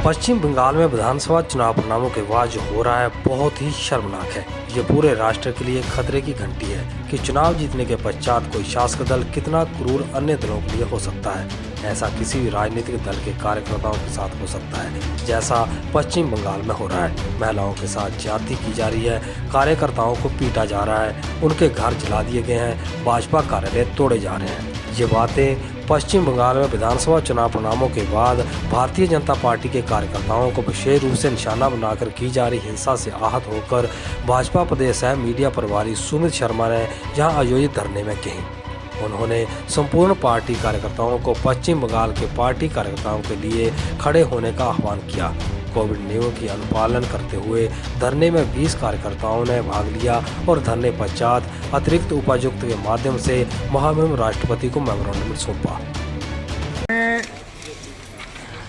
पश्चिम बंगाल में विधानसभा चुनाव परिणामों के बाद जो हो रहा है बहुत ही शर्मनाक है। ये पूरे राष्ट्र के लिए खतरे की घंटी है कि चुनाव जीतने के पश्चात कोई शासक दल कितना क्रूर अन्य दलों के लिए हो सकता है। ऐसा किसी भी राजनीतिक दल के कार्यकर्ताओं के साथ हो सकता है, जैसा पश्चिम बंगाल में हो रहा है। महिलाओं के साथ ज्यादती की जा रही है, कार्यकर्ताओं को पीटा जा रहा है, उनके घर जला दिए गए हैं, भाजपा कार्यालय तोड़े जा रहे हैं। ये बातें पश्चिम बंगाल में विधानसभा चुनाव परिणामों के बाद भारतीय जनता पार्टी के कार्यकर्ताओं को विशेष रूप से निशाना बनाकर की जा रही हिंसा से आहत होकर भाजपा प्रदेश सह मीडिया प्रभारी सुमित शर्मा ने यहां आयोजित धरने में कही। उन्होंने संपूर्ण पार्टी कार्यकर्ताओं को पश्चिम बंगाल के पार्टी कार्यकर्ताओं के लिए खड़े होने का आह्वान किया। कोविड नियमों की अनुपालन करते हुए धरने में 20 कार्यकर्ताओं ने भाग लिया और धरने पश्चात अतिरिक्त उपायुक्त के माध्यम से महामहिम राष्ट्रपति को मेमोरेंडम सौंपा।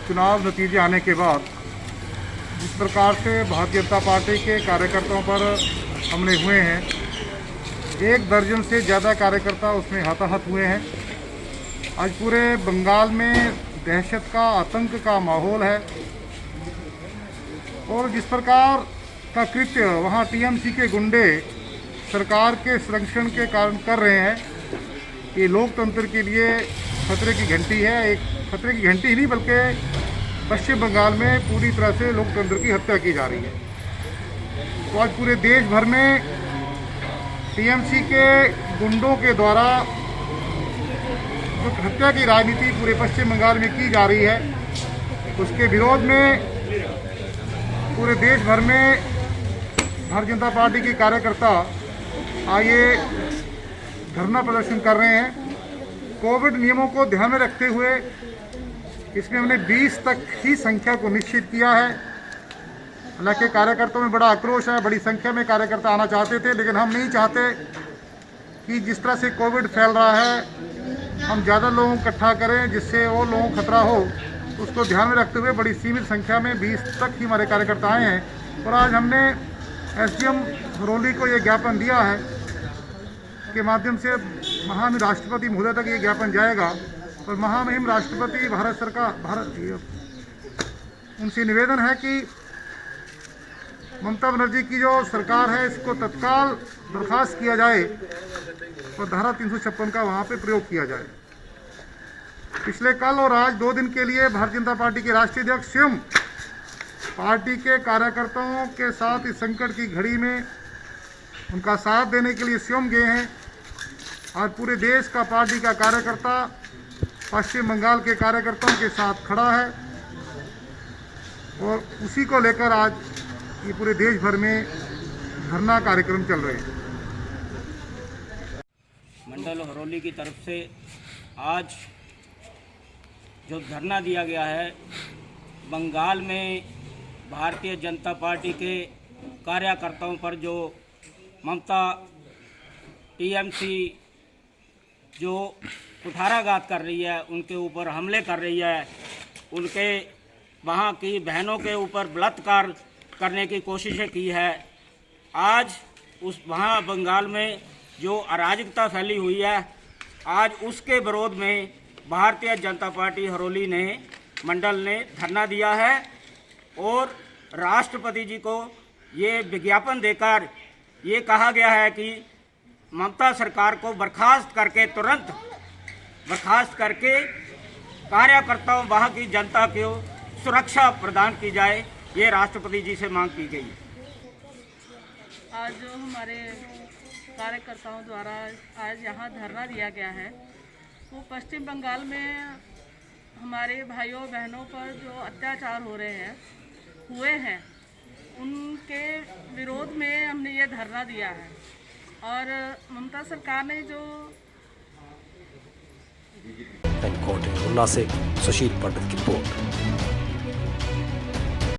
चुनाव नतीजे आने के बाद जिस प्रकार से भारतीय जनता पार्टी के कार्यकर्ताओं पर हमले हुए हैं, 1 दर्जन से ज़्यादा कार्यकर्ता उसमें हताहत हुए हैं। आज पूरे बंगाल में दहशत का, आतंक का माहौल है और जिस प्रकार का कृत्य वहाँ टीएमसी के गुंडे सरकार के संरक्षण के कारण कर रहे हैं, ये लोकतंत्र के लिए खतरे की घंटी है। एक खतरे की घंटी ही नहीं बल्कि पश्चिम बंगाल में पूरी तरह से लोकतंत्र की हत्या की जा रही है। तो आज पूरे देश भर में टीएमसी के गुंडों के द्वारा जो हत्या की राजनीति पूरे पश्चिम बंगाल में की जा रही है, उसके विरोध में पूरे देश भर में भारतीय जनता पार्टी के कार्यकर्ता आइए धरना प्रदर्शन कर रहे हैं। कोविड नियमों को ध्यान में रखते हुए इसमें हमने 20 तक ही संख्या को निश्चित किया है। हालांकि कार्यकर्ताओं में बड़ा आक्रोश है, बड़ी संख्या में कार्यकर्ता आना चाहते थे, लेकिन हम नहीं चाहते कि जिस तरह से कोविड फैल रहा है हम ज़्यादा लोगों को इकट्ठा करें जिससे और लोगों को खतरा हो। उसको ध्यान में रखते हुए बड़ी सीमित संख्या में 20 तक ही हमारे कार्यकर्ता आए हैं। और आज हमने एसडीएम हरोली को ये ज्ञापन दिया है के माध्यम से महामहिम राष्ट्रपति महोदय तक ये ज्ञापन जाएगा और महामहिम राष्ट्रपति भारत सरकार उनसे निवेदन है कि ममता बनर्जी की जो सरकार है इसको तत्काल बर्खास्त किया जाए और धारा 356 का वहाँ पे प्रयोग किया जाए। पिछले कल और आज 2 दिन के लिए भारतीय जनता पार्टी के राष्ट्रीय अध्यक्ष स्वयं पार्टी के कार्यकर्ताओं के साथ इस संकट की घड़ी में उनका साथ देने के लिए स्वयं गए हैं। आज पूरे देश का पार्टी का कार्यकर्ता पश्चिम बंगाल के कार्यकर्ताओं के साथ खड़ा है और उसी को लेकर आज ये पूरे देश भर में धरना कार्यक्रम चल रहे हैं। मंडल हरोली की तरफ से आज जो धरना दिया गया है, बंगाल में भारतीय जनता पार्टी के कार्यकर्ताओं पर जो ममता टीएमसी जो कुठाराघात कर रही है, उनके ऊपर हमले कर रही है, उनके वहाँ की बहनों के ऊपर बलात्कार करने की कोशिशें की है। आज उस वहाँ बंगाल में जो अराजकता फैली हुई है, आज उसके विरोध में भारतीय जनता पार्टी हरोली ने मंडल ने धरना दिया है और राष्ट्रपति जी को ये विज्ञापन देकर ये कहा गया है कि ममता सरकार को बर्खास्त करके तुरंत बर्खास्त करके कार्यकर्ताओं वहाँ की जनता को सुरक्षा प्रदान की जाए, ये राष्ट्रपति जी से मांग की गई। आज जो हमारे कार्यकर्ताओं द्वारा आज यहाँ धरना दिया गया है, वो पश्चिम बंगाल में हमारे भाइयों बहनों पर जो अत्याचार हुए हैं उनके विरोध में हमने ये धरना दिया है। और ममता सरकार ने जो से सुशील पंडित की रिपोर्ट।